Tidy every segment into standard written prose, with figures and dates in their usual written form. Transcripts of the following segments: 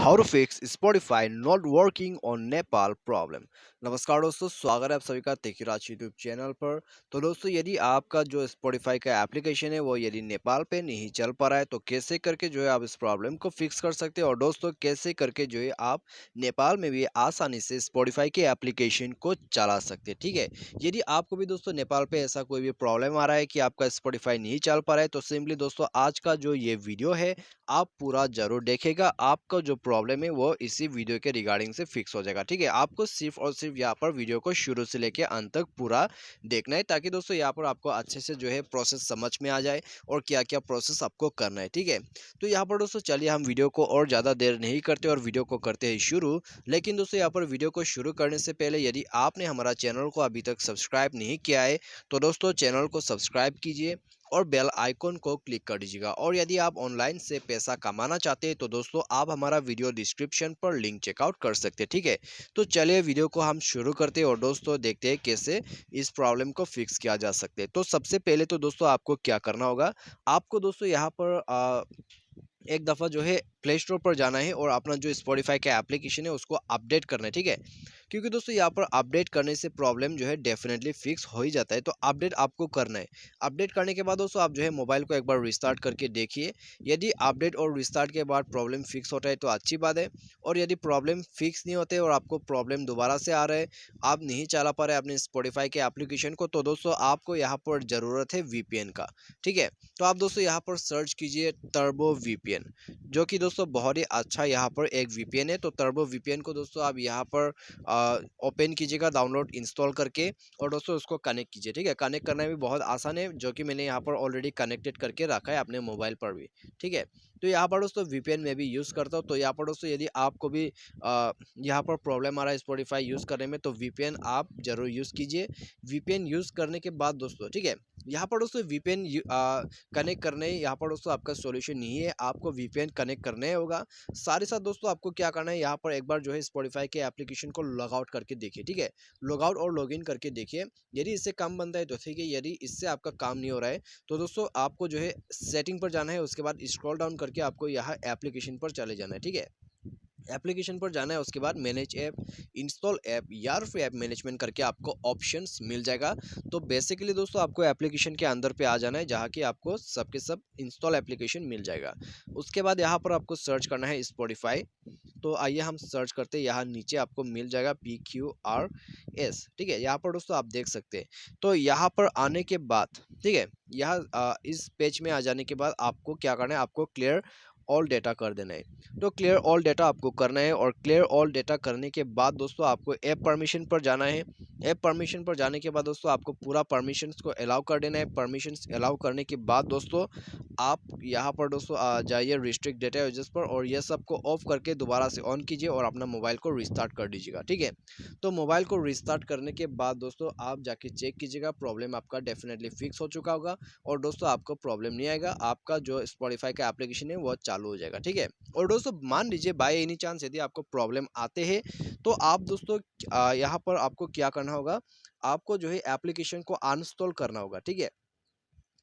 How to fix Spotify not working on Nepal problem. नमस्कार दोस्तों, स्वागत है आप सभी का तेकीराज यूट्यूब चैनल पर। तो दोस्तों, यदि आपका जो स्पॉटिफाई का एप्लीकेशन है वो यदि नेपाल पे नहीं चल पा रहा है तो कैसे करके जो है आप इस प्रॉब्लम को फिक्स कर सकते हैं, और दोस्तों कैसे करके जो है आप नेपाल में भी आसानी से स्पॉटिफाई के एप्लीकेशन को चला सकते हैं। ठीक है, यदि आपको भी दोस्तों नेपाल पे ऐसा कोई भी प्रॉब्लम आ रहा है कि आपका स्पॉटिफाई नहीं चल पा रहा है, तो सिंपली दोस्तों आज का जो ये वीडियो है आप पूरा जरूर देखेगा। आपका जो प्रॉब्लम है वो इसी वीडियो के रिगार्डिंग से फिक्स हो जाएगा। ठीक है, आपको सिर्फ और सिर्फ यहाँ पर वीडियो को शुरू से लेके अंत तक पूरा देखना है, ताकि दोस्तों यहाँ पर आपको अच्छे से जो है प्रोसेस समझ में आ जाए और क्या क्या प्रोसेस आपको करना है। ठीक है, तो यहाँ पर दोस्तों चलिए हम वीडियो को और ज़्यादा देर नहीं करते और वीडियो को करते हैं शुरू। लेकिन दोस्तों यहाँ पर वीडियो को शुरू करने से पहले यदि आपने हमारा चैनल को अभी तक सब्सक्राइब नहीं किया है तो दोस्तों चैनल को सब्सक्राइब कीजिए और बेल आइकॉन को क्लिक कर दीजिएगा। और यदि आप ऑनलाइन से पैसा कमाना चाहते हैं तो दोस्तों आप हमारा वीडियो डिस्क्रिप्शन पर लिंक चेकआउट कर सकते हैं। ठीक है, तो चलिए वीडियो को हम शुरू करते हैं और दोस्तों देखते हैं कैसे इस प्रॉब्लम को फिक्स किया जा सकता है। तो सबसे पहले तो दोस्तों आपको क्या करना होगा, आपको दोस्तों यहाँ पर एक दफ़ा जो है प्ले स्टोर पर जाना है और अपना जो स्पॉटिफाई का एप्लीकेशन है उसको अपडेट करना है। ठीक है, क्योंकि दोस्तों यहाँ पर अपडेट करने से प्रॉब्लम जो है डेफिनेटली फिक्स हो ही जाता है। तो अपडेट आपको करना है। अपडेट करने के बाद दोस्तों आप जो है मोबाइल को एक बार रिस्टार्ट करके देखिए। यदि अपडेट और रिस्टार्ट के बाद प्रॉब्लम फिक्स होता है तो अच्छी बात है, और यदि प्रॉब्लम फिक्स नहीं होते और आपको प्रॉब्लम दोबारा से आ रहा है, आप नहीं चला पा रहे अपने स्पॉटिफाई के एप्लीकेशन को, तो दोस्तों आपको यहाँ पर ज़रूरत है वीपीएन का। ठीक है, तो आप दोस्तों यहाँ पर सर्च कीजिए टर्बो वीपीएन, जो कि दोस्तों बहुत ही अच्छा यहाँ पर एक वीपीएन है। तो टर्बो वीपीएन को दोस्तों आप यहाँ पर ओपन कीजिएगा डाउनलोड इंस्टॉल करके, और दोस्तों उसको कनेक्ट कीजिए। ठीक है, कनेक्ट करना भी बहुत आसान है, जो कि मैंने यहाँ पर ऑलरेडी कनेक्टेड करके रखा है अपने मोबाइल पर भी। ठीक है, तो यहाँ पर दोस्तों वीपीएन में भी यूज़ करता हूँ। तो यहाँ पर दोस्तों यदि आपको भी यहाँ पर प्रॉब्लम आ रहा है स्पॉटिफाई यूज़ करने में तो वीपीएन आप जरूर यूज़ कीजिए। वीपीएन यूज़ करने के बाद दोस्तों, ठीक है, यहाँ पर दोस्तों वीपीएन कनेक्ट करने यहाँ पर दोस्तों आपका सॉल्यूशन नहीं है, आपको वीपीएन कनेक्ट करने होगा। साथ ही साथ दोस्तों आपको क्या करना है, यहाँ पर एक बार जो है स्पॉटिफाई के एप्लीकेशन को लॉग आउट करके देखिए। ठीक है, लॉग आउट और लॉग इन करके देखिए। यदि इससे काम बनता है तो ठीक है, यदि इससे आपका काम नहीं हो रहा है तो दोस्तों आपको जो है सेटिंग पर जाना है, उसके बाद स्क्रॉल डाउन करके आपको यहाँ एप्लीकेशन पर चले जाना है। ठीक है, एप्लीकेशन पर जाना है, उसके बाद मैनेज ऐप, इंस्टॉल ऐप या फिर ऐप मैनेजमेंट करके आपको ऑप्शंस मिल जाएगा। तो बेसिकली दोस्तों आपको एप्लीकेशन के अंदर पे आ जाना है, जहाँ की आपको सबके सब इंस्टॉल एप्लीकेशन मिल जाएगा। उसके बाद यहाँ पर आपको सर्च करना है स्पॉटिफाई। तो आइए हम सर्च करते हैं, यहाँ नीचे आपको मिल जाएगा PQRS। ठीक है, यहाँ पर दोस्तों आप देख सकते हैं। तो यहाँ पर आने के बाद, ठीक है, यहाँ इस पेज में आ जाने के बाद आपको क्या करना है, आपको क्लियर ऑल डेटा कर देना है। तो क्लियर ऑल डेटा आपको करना है, और क्लियर ऑल डेटा करने के बाद दोस्तों आपको ऐप परमिशन पर जाना है। ऐप परमिशन पर जाने के बाद दोस्तों आपको पूरा परमिशंस को अलाउ कर देना है। परमिशंस अलाउ करने के बाद दोस्तों आप यहाँ पर दोस्तों आ जाइए रिस्ट्रिक्ट डेटा यूजर्स पर, और ये सब को ऑफ करके दोबारा से ऑन कीजिए और अपना मोबाइल को रिस्टार्ट कर दीजिएगा। ठीक है, तो मोबाइल को रिस्टार्ट करने के बाद दोस्तों आप जाके चेक कीजिएगा, प्रॉब्लम आपका डेफिनेटली फिक्स हो चुका होगा, और दोस्तों आपको प्रॉब्लम नहीं आएगा, आपका जो स्पॉटिफाई का एप्लीकेशन है वो चालू हो जाएगा। ठीक है, और दोस्तों मान लीजिए बाय एनी चांस यदि आपको प्रॉब्लम आते हैं तो आप दोस्तों यहाँ पर आपको क्या करना होगा, आपको जो है एप्लीकेशन को अनइंस्टॉल करना होगा। ठीक है,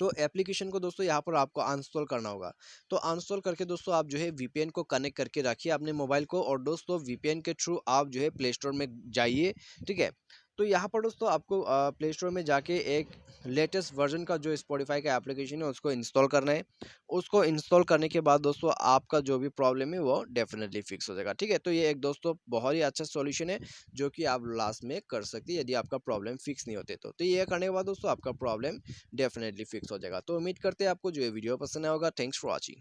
तो एप्लीकेशन को दोस्तों यहाँ पर आपको अनइंस्टॉल करना होगा। तो अनइंस्टॉल करके दोस्तों आप जो है वीपीएन को कनेक्ट करके रखिए अपने मोबाइल को, और दोस्तों वीपीएन के थ्रू आप जो है प्ले स्टोर में जाइए। ठीक है, तो यहाँ पर दोस्तों आपको प्ले स्टोर में जाके एक लेटेस्ट वर्जन का जो स्पॉटिफाई का एप्लीकेशन है उसको इंस्टॉल करना है। उसको इंस्टॉल करने के बाद दोस्तों आपका जो भी प्रॉब्लम है वो डेफिनेटली फिक्स हो जाएगा। ठीक है, तो ये एक दोस्तों बहुत ही अच्छा सॉल्यूशन है, जो कि आप लास्ट में कर सकते हैं यदि आपका प्रॉब्लम फिक्स नहीं होते तो ये करने के बाद दोस्तों आपका प्रॉब्लम डेफिनेटली फिक्स हो जाएगा। तो उम्मीद करते हैं आपको जो ये वीडियो पसंद आया होगा। Thanks for watching.